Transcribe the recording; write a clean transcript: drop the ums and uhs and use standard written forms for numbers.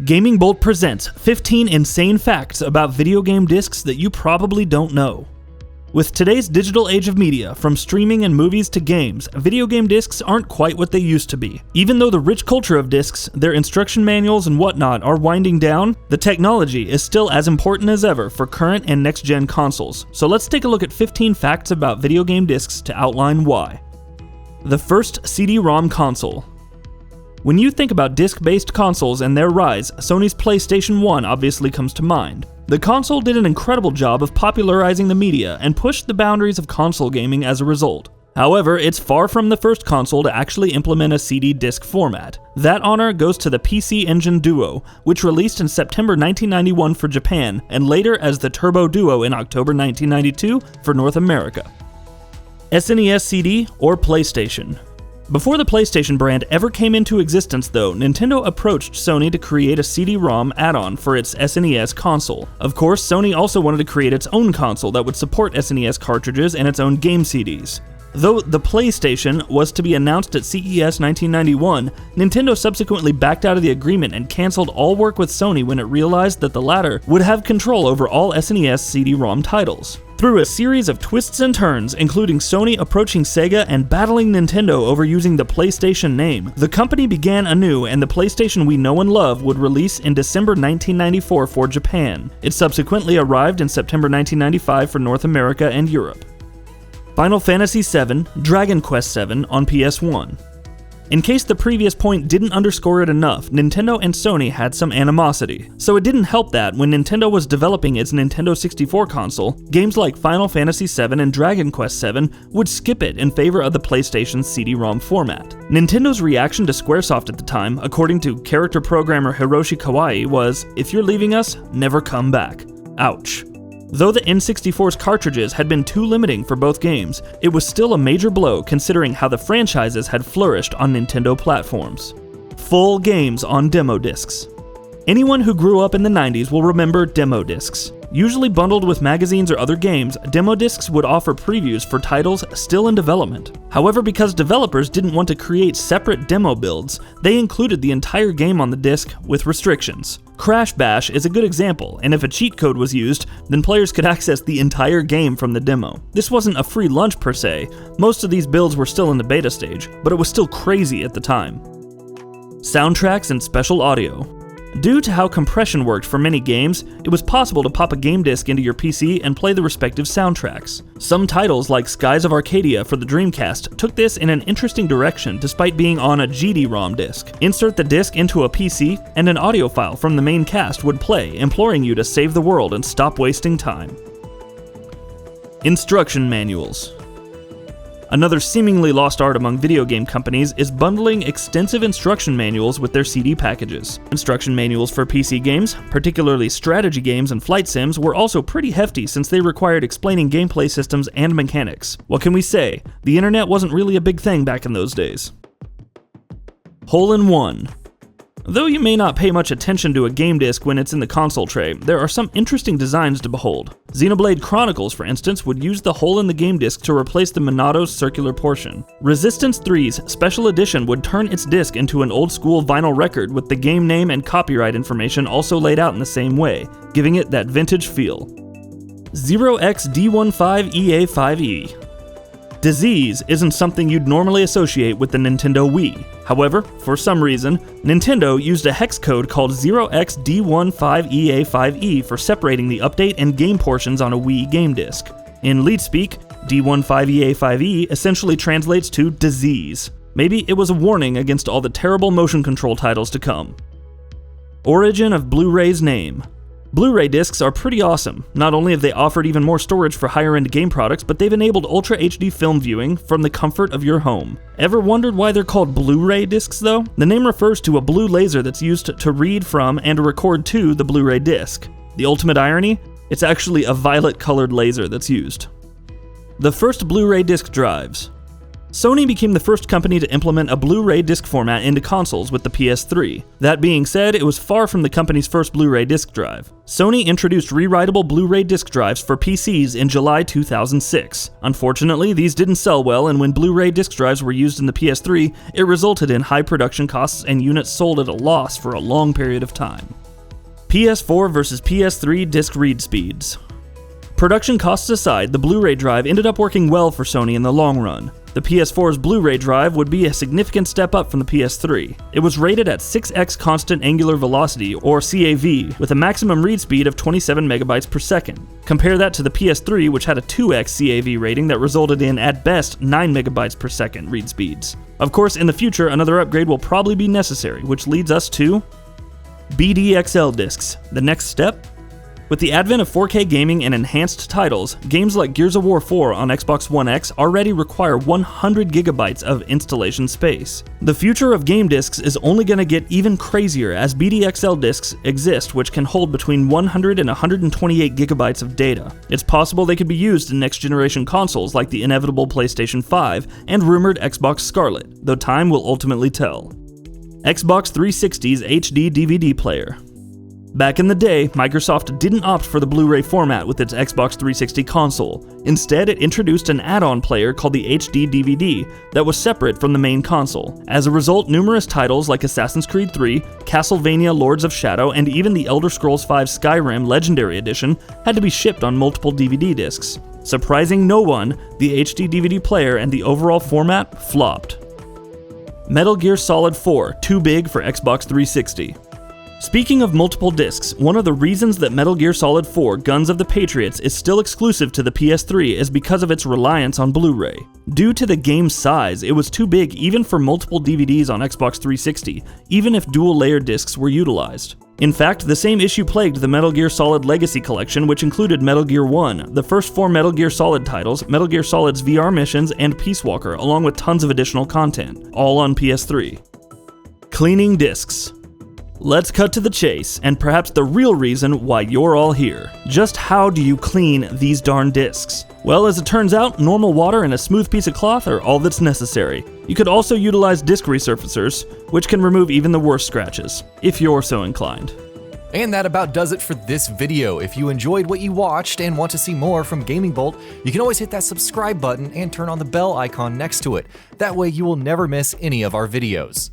GamingBolt presents 15 insane facts about video game discs that you probably don't know. With today's digital age of media, from streaming and movies to games, video game discs aren't quite what they used to be. Even though the rich culture of discs, their instruction manuals and whatnot are winding down, the technology is still as important as ever for current and next-gen consoles. So let's take a look at 15 facts about video game discs to outline why. The first CD-ROM console. When you think about disc-based consoles and their rise, Sony's PlayStation 1 obviously comes to mind. The console did an incredible job of popularizing the media and pushed the boundaries of console gaming as a result. However, it's far from the first console to actually implement a CD disc format. That honor goes to the PC Engine Duo, which released in September 1991 for Japan, and later as the Turbo Duo in October 1992 for North America. SNES CD or PlayStation. Before the PlayStation brand ever came into existence though, Nintendo approached Sony to create a CD-ROM add-on for its SNES console. Of course, Sony also wanted to create its own console that would support SNES cartridges and its own game CDs. Though the PlayStation was to be announced at CES 1991, Nintendo subsequently backed out of the agreement and canceled all work with Sony when it realized that the latter would have control over all SNES CD-ROM titles. Through a series of twists and turns, including Sony approaching Sega and battling Nintendo over using the PlayStation name, the company began anew, and the PlayStation we know and love would release in December 1994 for Japan. It subsequently arrived in September 1995 for North America and Europe. Final Fantasy VII, Dragon Quest VII on PS1. In case the previous point didn't underscore it enough, Nintendo and Sony had some animosity. So it didn't help that, when Nintendo was developing its Nintendo 64 console, games like Final Fantasy VII and Dragon Quest VII would skip it in favor of the PlayStation's CD-ROM format. Nintendo's reaction to Squaresoft at the time, according to character programmer Hiroshi Kawai, was, "If you're leaving us, never come back." Ouch. Though the N64's cartridges had been too limiting for both games, it was still a major blow considering how the franchises had flourished on Nintendo platforms. Full games on demo discs. Anyone who grew up in the 90s will remember demo discs. Usually bundled with magazines or other games, demo discs would offer previews for titles still in development. However, because developers didn't want to create separate demo builds, they included the entire game on the disc with restrictions. Crash Bash is a good example, and if a cheat code was used, then players could access the entire game from the demo. This wasn't a free lunch per se. Most of these builds were still in the beta stage, but it was still crazy at the time. Soundtracks and special audio. Due to how compression worked for many games, it was possible to pop a game disc into your PC and play the respective soundtracks. Some titles like Skies of Arcadia for the Dreamcast took this in an interesting direction despite being on a GD-ROM disc. Insert the disc into a PC, and an audio file from the main cast would play, imploring you to save the world and stop wasting time. Instruction manuals. Another seemingly lost art among video game companies is bundling extensive instruction manuals with their CD packages. Instruction manuals for PC games, particularly strategy games and flight sims, were also pretty hefty since they required explaining gameplay systems and mechanics. What can we say? The internet wasn't really a big thing back in those days. Hole-in-one. Though you may not pay much attention to a game disc when it's in the console tray, there are some interesting designs to behold. Xenoblade Chronicles, for instance, would use the hole in the game disc to replace the Monado's circular portion. Resistance 3's Special Edition would turn its disc into an old-school vinyl record with the game name and copyright information also laid out in the same way, giving it that vintage feel. 0xD15EA5E. Disease isn't something you'd normally associate with the Nintendo Wii. However, for some reason, Nintendo used a hex code called 0xD15EA5E for separating the update and game portions on a Wii game disc. In lead speak, D15EA5E essentially translates to disease. Maybe it was a warning against all the terrible motion control titles to come. Origin of Bluray's name. Blu-ray discs are pretty awesome. Not only have they offered even more storage for higher-end game products, but they've enabled Ultra HD film viewing from the comfort of your home. Ever wondered why they're called Blu-ray discs though? The name refers to a blue laser that's used to read from and record to the Blu-ray disc. The ultimate irony? It's actually a violet-colored laser that's used. The first Blu-ray disc drives. Sony became the first company to implement a Blu-ray disc format into consoles with the PS3. That being said, it was far from the company's first Blu-ray disc drive. Sony introduced rewritable Blu-ray disc drives for PCs in July 2006. Unfortunately, these didn't sell well, and when Blu-ray disc drives were used in the PS3, it resulted in high production costs and units sold at a loss for a long period of time. PS4 versus PS3 disc read speeds. Production costs aside, the Blu-ray drive ended up working well for Sony in the long run. The PS4's Blu-ray drive would be a significant step up from the PS3. It was rated at 6x constant angular velocity, or CAV, with a maximum read speed of 27 megabytes per second. Compare that to the PS3, which had a 2x CAV rating that resulted in, at best, 9 megabytes per second read speeds. Of course, in the future, another upgrade will probably be necessary, which leads us to BDXL discs. The next step? With the advent of 4K gaming and enhanced titles, games like Gears of War 4 on Xbox One X already require 100 gigabytes of installation space. The future of game discs is only going to get even crazier as BDXL discs exist, which can hold between 100 and 128 gigabytes of data. It's possible they could be used in next-generation consoles like the inevitable PlayStation 5 and rumored Xbox Scarlet, though time will ultimately tell. Xbox 360's HD DVD player. Back in the day, Microsoft didn't opt for the Blu-ray format with its Xbox 360 console. Instead, it introduced an add-on player called the HD DVD that was separate from the main console. As a result, numerous titles like Assassin's Creed 3, Castlevania Lords of Shadow, and even the Elder Scrolls V Skyrim Legendary Edition had to be shipped on multiple DVD discs. Surprising no one, the HD DVD player and the overall format flopped. Metal Gear Solid 4, too big for Xbox 360. Speaking of multiple discs, one of the reasons that Metal Gear Solid 4 Guns of the Patriots is still exclusive to the PS3 is because of its reliance on Blu-ray. Due to the game's size, it was too big even for multiple DVDs on Xbox 360, even if dual-layer discs were utilized. In fact, the same issue plagued the Metal Gear Solid Legacy Collection, which included Metal Gear 1, the first 4 Metal Gear Solid titles, Metal Gear Solid's VR missions, and Peace Walker, along with tons of additional content, all on PS3. Cleaning discs. Let's cut to the chase, and perhaps the real reason why you're all here. Just how do you clean these darn discs? Well, as it turns out, normal water and a smooth piece of cloth are all that's necessary. You could also utilize disc resurfacers, which can remove even the worst scratches, if you're so inclined. And that about does it for this video. If you enjoyed what you watched and want to see more from GamingBolt, you can always hit that subscribe button and turn on the bell icon next to it. That way you will never miss any of our videos.